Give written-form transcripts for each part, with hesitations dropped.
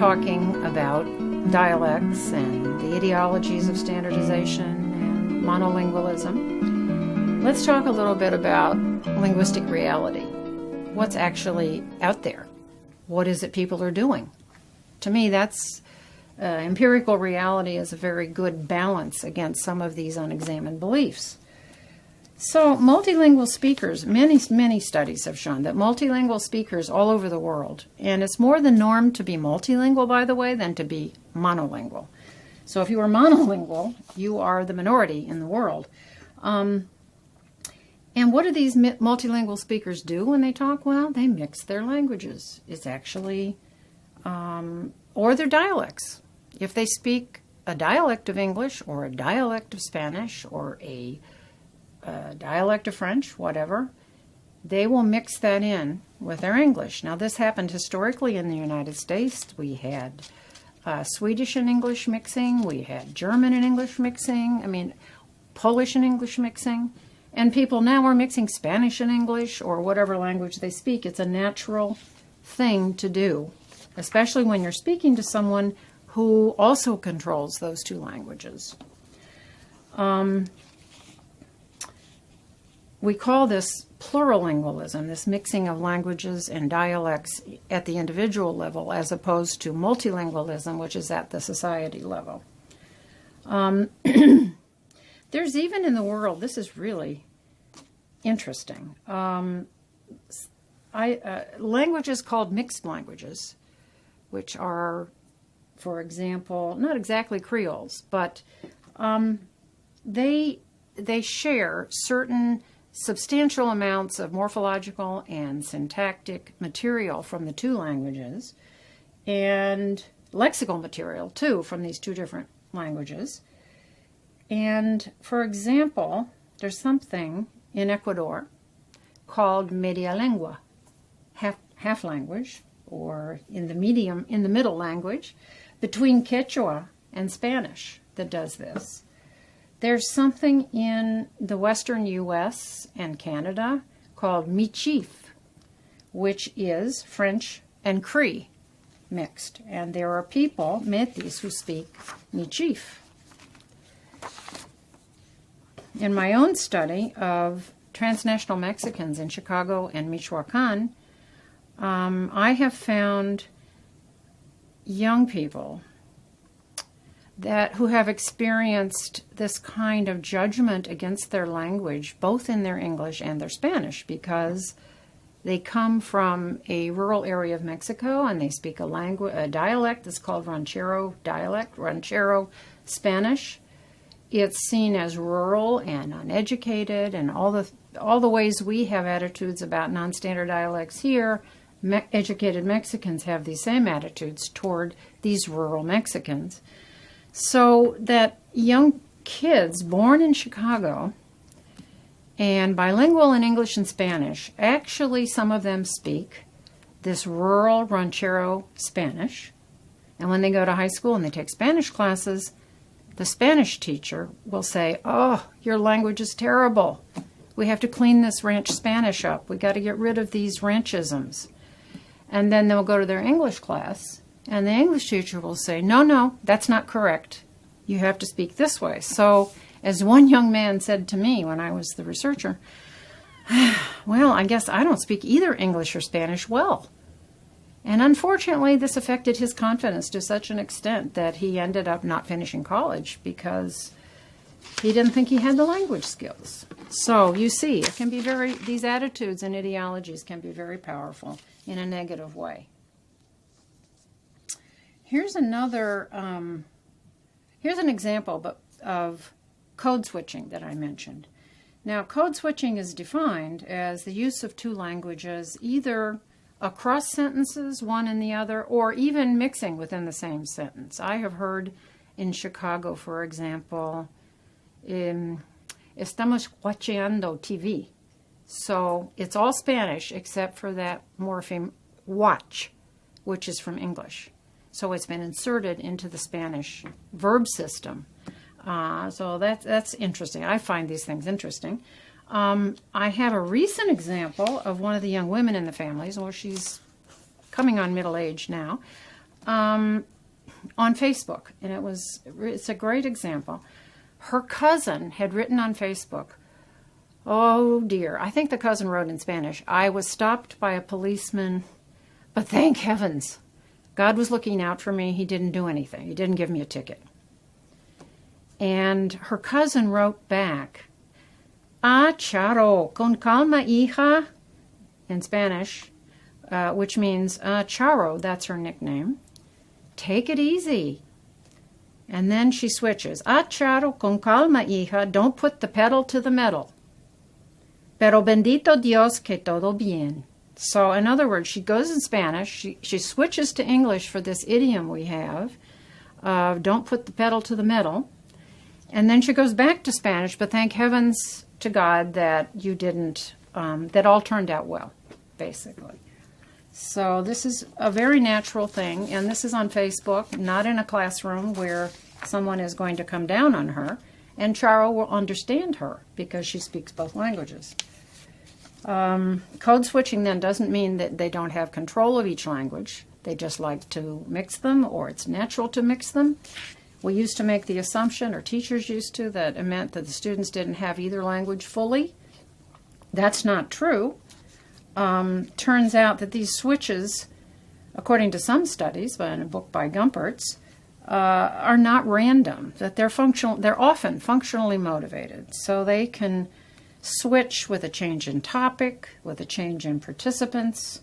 talking about dialects and the ideologies of standardization and monolingualism, let's talk a little bit about linguistic reality. What's actually out there? What is it people are doing? To me, that's empirical reality is a very good balance against some of these unexamined beliefs. So multilingual speakers, many studies have shown that multilingual speakers all over the world, and it's more the norm to be multilingual, by the way, than to be monolingual. So if you are monolingual, you are the minority in the world. And what do these multilingual speakers do when they talk? Well, they mix their languages. It's actually, or their dialects. If they speak a dialect of English or a dialect of Spanish or a dialect of French, whatever, they will mix that in with their English. Now, this happened historically in the United States. We had Swedish and English mixing. We had German and English mixing. Polish and English mixing. And people now are mixing Spanish and English or whatever language they speak. It's a natural thing to do, especially when you're speaking to someone who also controls those two languages. We call this plurilingualism, this mixing of languages and dialects at the individual level, as opposed to multilingualism, which is at the society level. There's even in the world, this is really interesting, languages called mixed languages, which are, for example, not exactly Creoles, but they share certain substantial amounts of morphological and syntactic material from the two languages, and lexical material, too, from these two different languages. And, for example, there's something in Ecuador called media lengua, half language, or in the middle language, between Quechua and Spanish that does this. There's something in the western U.S. and Canada called Michif, which is French and Cree mixed. And there are people, Métis, who speak Michif. In my own study of transnational Mexicans in Chicago and Michoacan, I have found young people who have experienced this kind of judgment against their language, both in their English and their Spanish, because they come from a rural area of Mexico and they speak a dialect that's called Ranchero dialect, Ranchero Spanish. It's seen as rural and uneducated, and all the ways we have attitudes about non-standard dialects here, educated Mexicans have these same attitudes toward these rural Mexicans. So that young kids born in Chicago and bilingual in English and Spanish, actually some of them speak this rural Ranchero Spanish. And when they go to high school and they take Spanish classes, the Spanish teacher will say, "Oh, your language is terrible. We have to clean this ranch Spanish up. We got to get rid of these ranchisms." And then they'll go to their English class, and the English teacher will say, no, that's not correct. You have to speak this way. So, as one young man said to me when I was the researcher, well, I guess I don't speak either English or Spanish well. And unfortunately, this affected his confidence to such an extent that he ended up not finishing college because he didn't think he had the language skills. So, you see, it can be these attitudes and ideologies can be very powerful in a negative way. Here's an example of code switching that I mentioned. Now, code switching is defined as the use of two languages either across sentences, one and the other, or even mixing within the same sentence. I have heard in Chicago, for example, estamos watchando TV. So it's all Spanish except for that morpheme watch, which is from English. So it's been inserted into the Spanish verb system. So that's interesting. I find these things interesting. I have a recent example of one of the young women in the families, or she's coming on middle age now, on Facebook, and it's a great example. Her cousin had written on Facebook, oh dear, I think the cousin wrote in Spanish, I was stopped by a policeman, but thank heavens, God was looking out for me. He didn't do anything. He didn't give me a ticket. And her cousin wrote back, Charo, con calma, hija, in Spanish, which means, Charo, that's her nickname. Take it easy. And then she switches. Charo, con calma, hija, don't put the pedal to the metal. Pero bendito Dios que todo bien. So, in other words, she goes in Spanish, she switches to English for this idiom we have, don't put the pedal to the metal, and then she goes back to Spanish, but thank heavens to God that you didn't, that all turned out well, basically. So this is a very natural thing, and this is on Facebook, not in a classroom where someone is going to come down on her, and Charo will understand her because she speaks both languages. Code switching then doesn't mean that they don't have control of each language. They just like to mix them, or it's natural to mix them. We used to make the assumption, or teachers used to, that it meant that the students didn't have either language fully. That's not true. Turns out that these switches, according to some studies, but in a book by Gumpertz, are not random, that they're often functionally motivated. So they can switch with a change in topic, with a change in participants,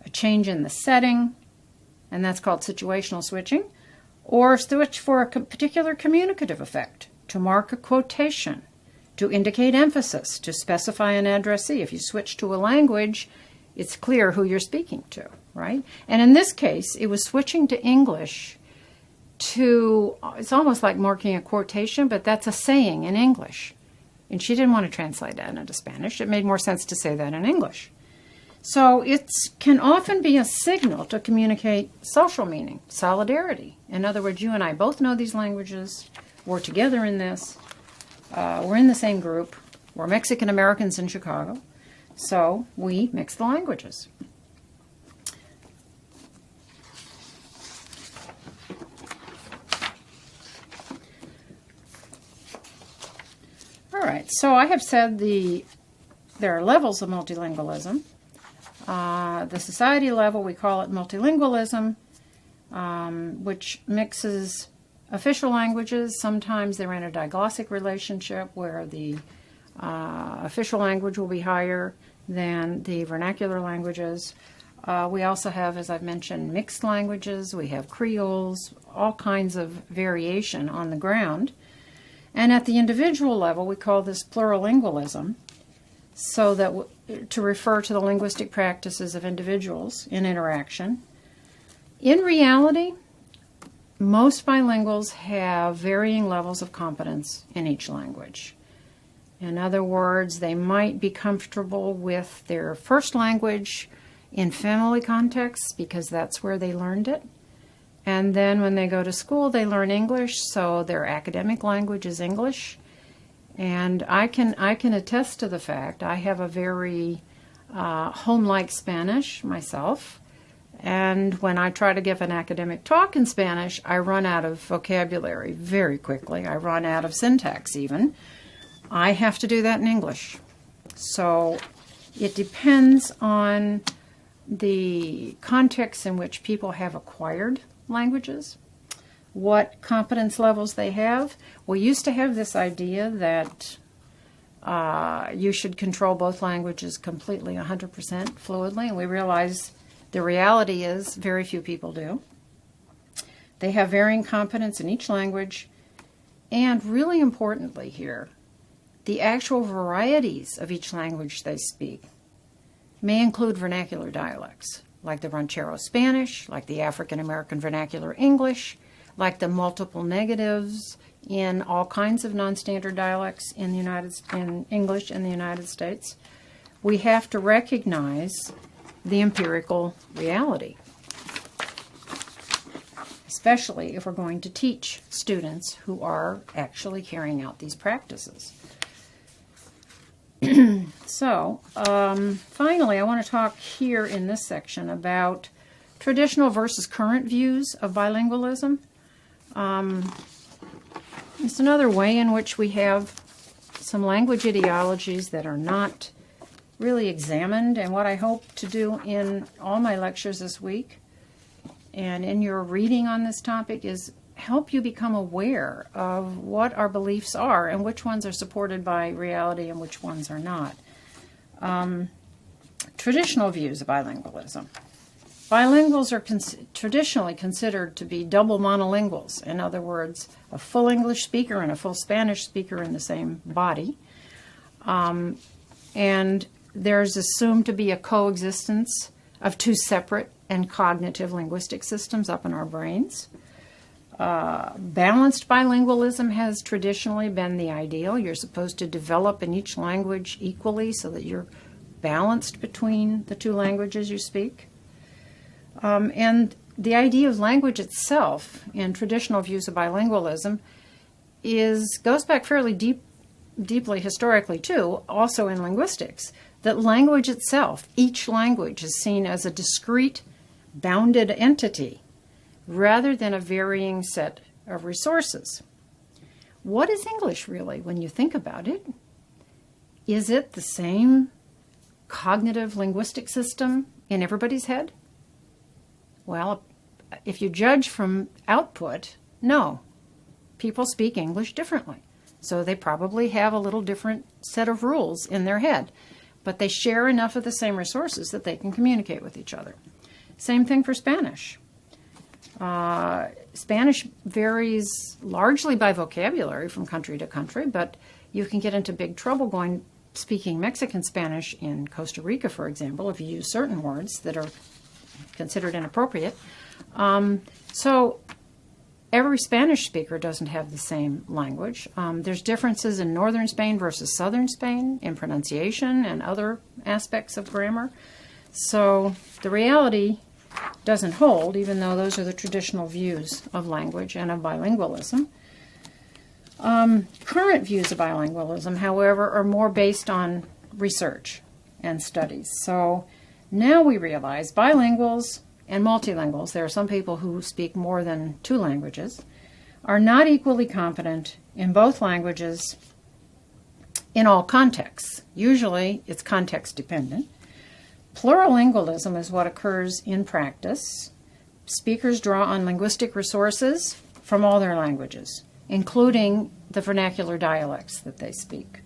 a change in the setting, and that's called situational switching, or switch for a particular communicative effect, to mark a quotation, to indicate emphasis, to specify an addressee. If you switch to a language, it's clear who you're speaking to, right? And in this case, it was switching to English it's almost like marking a quotation, but that's a saying in English. And she didn't want to translate that into Spanish. It made more sense to say that in English. So it can often be a signal to communicate social meaning, solidarity. In other words, you and I both know these languages. We're together in this. We're in the same group. We're Mexican Americans in Chicago. So we mix the languages. All right, so I have said there are levels of multilingualism. The society level, we call it multilingualism, which mixes official languages. Sometimes they're in a diglossic relationship where the official language will be higher than the vernacular languages. We also have, as I've mentioned, mixed languages. We have Creoles, all kinds of variation on the ground. And at the individual level, we call this plurilingualism, so that to refer to the linguistic practices of individuals in interaction. In reality, most bilinguals have varying levels of competence in each language. In other words, they might be comfortable with their first language in family contexts because that's where they learned it. And then when they go to school, they learn English, so their academic language is English. And I can attest to the fact I have a very home-like Spanish myself. And when I try to give an academic talk in Spanish, I run out of vocabulary very quickly. I run out of syntax even. I have to do that in English. So it depends on the context in which people have acquired languages, what competence levels they have. We used to have this idea that you should control both languages completely, 100% fluidly, and we realize the reality is very few people do. They have varying competence in each language, and really importantly here, the actual varieties of each language they speak may include vernacular dialects, like the Ranchero Spanish, like the African American Vernacular English, like the multiple negatives in all kinds of non-standard dialects in English in the United States. We have to recognize the empirical reality, especially if we're going to teach students who are actually carrying out these practices. So, finally, I want to talk here in this section about traditional versus current views of bilingualism. It's another way in which we have some language ideologies that are not really examined, and what I hope to do in all my lectures this week and in your reading on this topic is help you become aware of what our beliefs are and which ones are supported by reality and which ones are not. Traditional views of bilingualism. Bilinguals are traditionally considered to be double monolinguals. In other words, a full English speaker and a full Spanish speaker in the same body. And there's assumed to be a coexistence of two separate and cognitive linguistic systems up in our brains. Balanced bilingualism has traditionally been the ideal. You're supposed to develop in each language equally so that you're balanced between the two languages you speak. And the idea of language itself in traditional views of bilingualism goes back fairly deeply historically too, also in linguistics, that language itself, each language, is seen as a discrete, bounded entity rather than a varying set of resources. What is English really when you think about it? Is it the same cognitive linguistic system in everybody's head? Well, if you judge from output, no. People speak English differently. So they probably have a little different set of rules in their head. But they share enough of the same resources that they can communicate with each other. Same thing for Spanish. Spanish varies largely by vocabulary from country to country, but you can get into big trouble speaking Mexican Spanish in Costa Rica, for example, if you use certain words that are considered inappropriate. So every Spanish speaker doesn't have the same language. There's differences in northern Spain versus southern Spain in pronunciation and other aspects of grammar. So the reality doesn't hold, even though those are the traditional views of language and of bilingualism. Current views of bilingualism, however, are more based on research and studies. So now we realize bilinguals and multilinguals, there are some people who speak more than two languages, are not equally competent in both languages in all contexts. Usually it's context dependent. Plurilingualism is what occurs in practice. Speakers draw on linguistic resources from all their languages, including the vernacular dialects that they speak.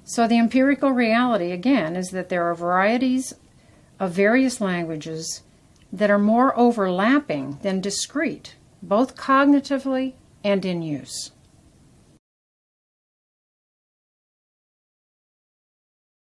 So the empirical reality, again, is that there are varieties of various languages that are more overlapping than discrete, both cognitively and in use.